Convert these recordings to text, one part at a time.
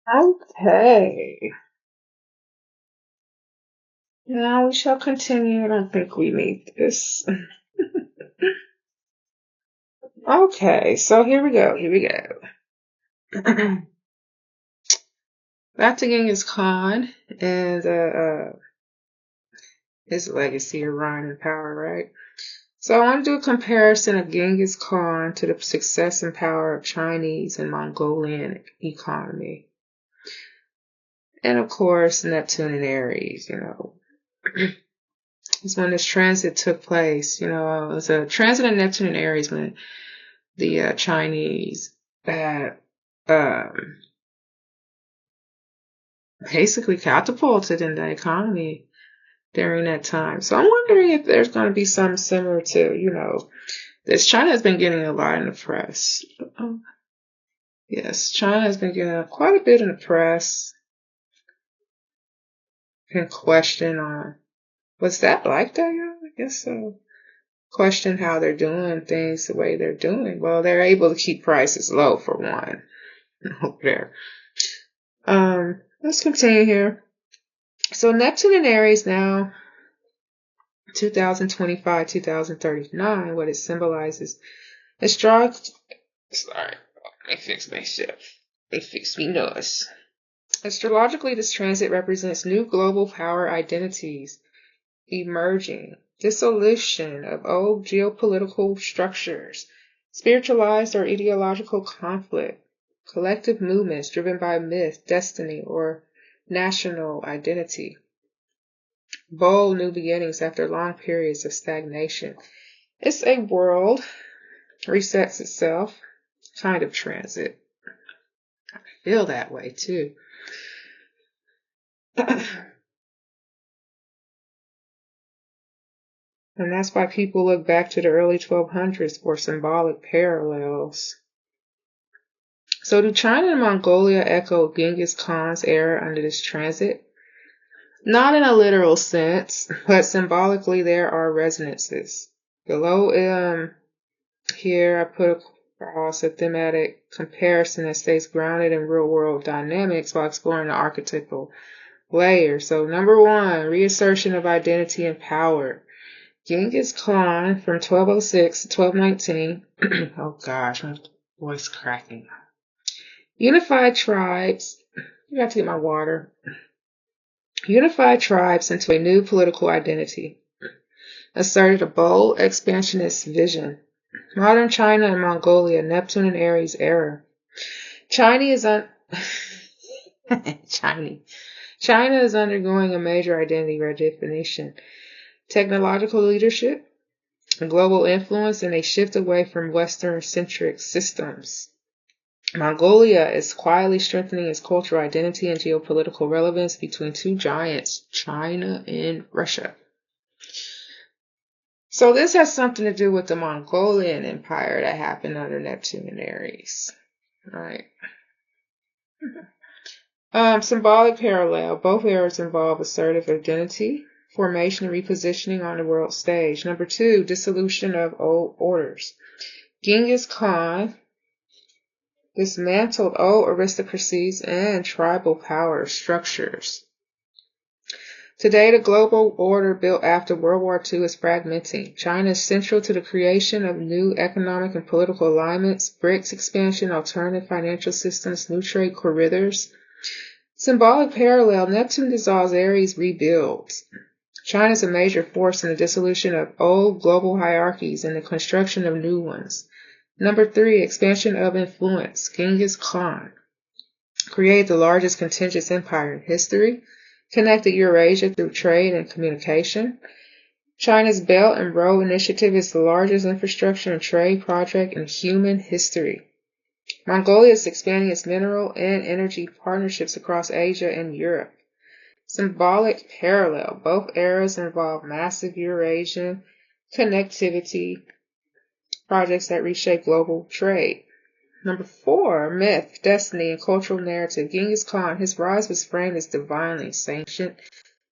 Okay. Now we shall continue. I don't think we need this. Okay, so here we go. Here we go. Back to Genghis Khan and his legacy of run and power, right? So I want to do a comparison of Genghis Khan to the success and power of Chinese and Mongolian economy. And of course, Neptune and Aries, It's when this transit took place. It was a transit of Neptune and Aries when the Chinese had basically catapulted in the economy during that time. So I'm wondering if there's going to be something similar to, this. China has been getting a lot in the press. Yes, China has been getting quite a bit in the press and question on, was that like that? Yeah, I guess so. Question how they're doing things the way they're doing. Well, they're able to keep prices low for one. Over there. Let's continue here. So Neptune and Aries now, 2025, 2039, what it symbolizes. Sorry, let me fix my shit. They fix me nose. Astrologically, this transit represents new global power identities emerging, dissolution of old geopolitical structures, spiritualized or ideological conflict, collective movements driven by myth, destiny, or national identity, bold new beginnings after long periods of stagnation. It's a world resets itself kind of transit. I feel that way too. And that's why people look back to the early 1200s for symbolic parallels. So do China and Mongolia echo Genghis Khan's era under this transit? Not in a literal sense, but symbolically there are resonances. Below here I put across a thematic comparison that stays grounded in real-world dynamics while exploring the archetypal layer. So number one, reassertion of identity and power. Genghis Khan from 1206 to 1219. Oh gosh, my voice cracking. Unified tribes. I got to get my water. Unified tribes into a new political identity. Asserted a bold expansionist vision. Modern China and Mongolia, Neptune and Aries era. China is undergoing a major identity redefinition. Technological leadership, global influence, and a shift away from Western-centric systems. Mongolia is quietly strengthening its cultural identity and geopolitical relevance between two giants, China and Russia. So this has something to do with the Mongolian Empire that happened under Neptune and Aries. Right. Symbolic parallel. Both eras involve assertive identity, formation and repositioning on the world stage. Number two, dissolution of old orders. Genghis Khan dismantled old aristocracies and tribal power structures. Today, the global order built after World War II is fragmenting. China is central to the creation of new economic and political alignments, BRICS expansion, alternative financial systems, new trade corridors. Symbolic parallel, Neptune dissolves, Aries rebuilds. China is a major force in the dissolution of old global hierarchies and the construction of new ones. Number three, expansion of influence. Genghis Khan created the largest contiguous empire in history, connected Eurasia through trade and communication. China's Belt and Road Initiative is the largest infrastructure and trade project in human history. Mongolia is expanding its mineral and energy partnerships across Asia and Europe. Symbolic parallel. Both eras involve massive Eurasian connectivity projects that reshape global trade. Number four, myth, destiny, and cultural narrative. Genghis Khan, his rise was framed as divinely sanctioned.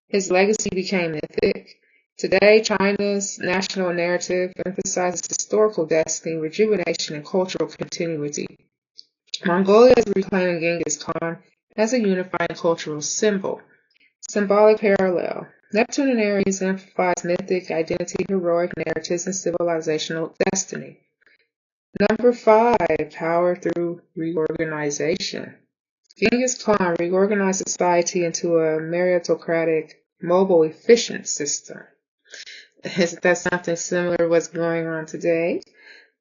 His legacy became mythic. Today, China's national narrative emphasizes historical destiny, rejuvenation, and cultural continuity. Mongolia is reclaiming Genghis Khan as a unifying cultural symbol. Symbolic parallel. Neptune and Aries amplifies mythic identity, heroic narratives, and civilizational destiny. Number 5, power through reorganization. Genghis Khan reorganized society into a meritocratic, mobile, efficient system. Isn't that something similar to what's going on today?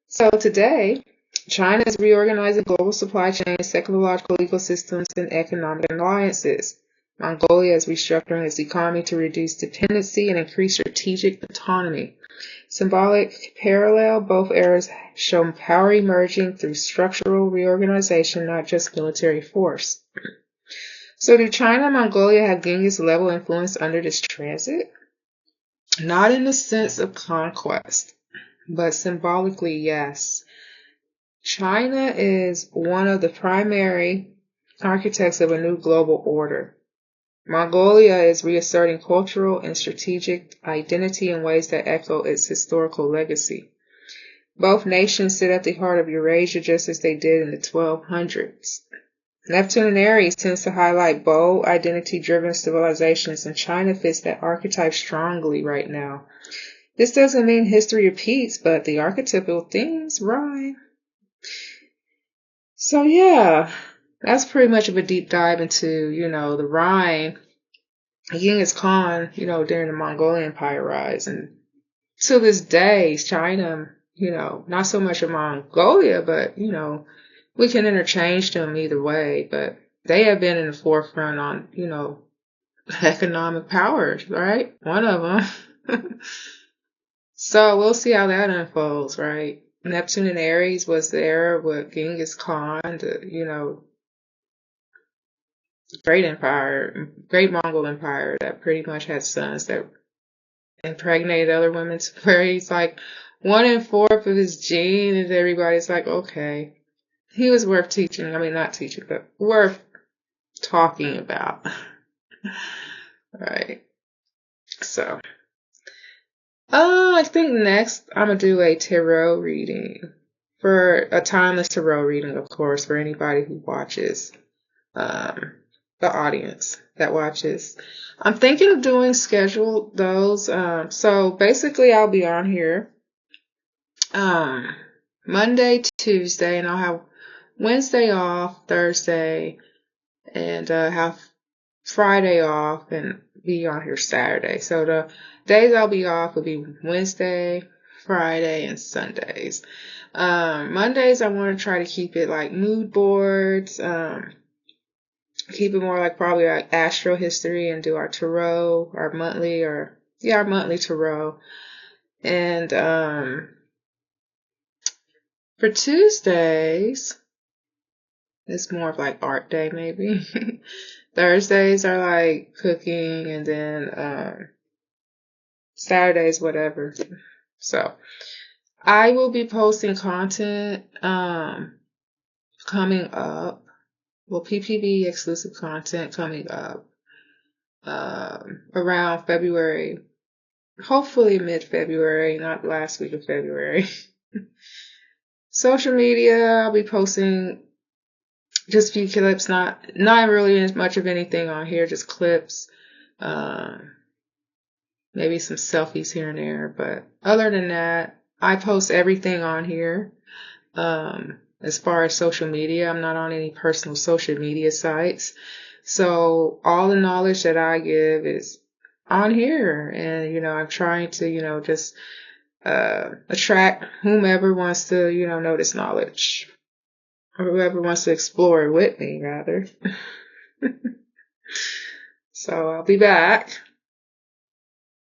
So today, China is reorganizing global supply chains, technological ecosystems, and economic alliances. Mongolia is restructuring its economy to reduce dependency and increase strategic autonomy. Symbolic parallel, both eras show power emerging through structural reorganization, not just military force. So do China and Mongolia have Genghis level influence under this transit? Not in the sense of conquest, but symbolically, yes. China is one of the primary architects of a new global order. Mongolia is reasserting cultural and strategic identity in ways that echo its historical legacy. Both nations sit at the heart of Eurasia just as they did in the 1200s. Neptune and Aries tends to highlight bold, identity-driven civilizations, and China fits that archetype strongly right now. This doesn't mean history repeats, but the archetypal themes rhyme. So yeah, that's pretty much of a deep dive into, the rhyme. Genghis Khan, during the Mongolian Empire rise. And to this day, China, not so much of Mongolia, but, we can interchange them either way. But they have been in the forefront on, economic powers, right? One of them. So we'll see how that unfolds, right? Neptune and Aries was the era with Genghis Khan, the, great empire, great Mongol empire that pretty much had sons that impregnated other women to where he's like 1/4 of his gene, and everybody's like, okay, he was worth teaching. I mean, not teaching, but worth talking about. Right. So, I think next I'm gonna do a tarot reading, for a timeless tarot reading, of course, for anybody who watches. The audience that watches. I'm thinking of doing scheduled those. So basically I'll be on here Monday, Tuesday, and I'll have Wednesday off, Thursday, and have Friday off, and be on here Saturday. So the days I'll be off will be Wednesday, Friday, and Sundays. Mondays I want to try to keep it like mood boards, keep it more like probably like astro history, and do our tarot, our monthly tarot. And for Tuesdays, it's more of like art day maybe. Thursdays are like cooking, and then Saturdays whatever. So I will be posting content coming up. Well, PPB exclusive content coming up around February, hopefully mid-February, not last week of February. Social media, I'll be posting just a few clips, not really as much of anything on here, just clips, maybe some selfies here and there, but other than that, I post everything on here. As far as social media, I'm not on any personal social media sites. So all the knowledge that I give is on here. And, I'm trying to, just attract whomever wants to, know this knowledge. Or whoever wants to explore it with me, rather. So I'll be back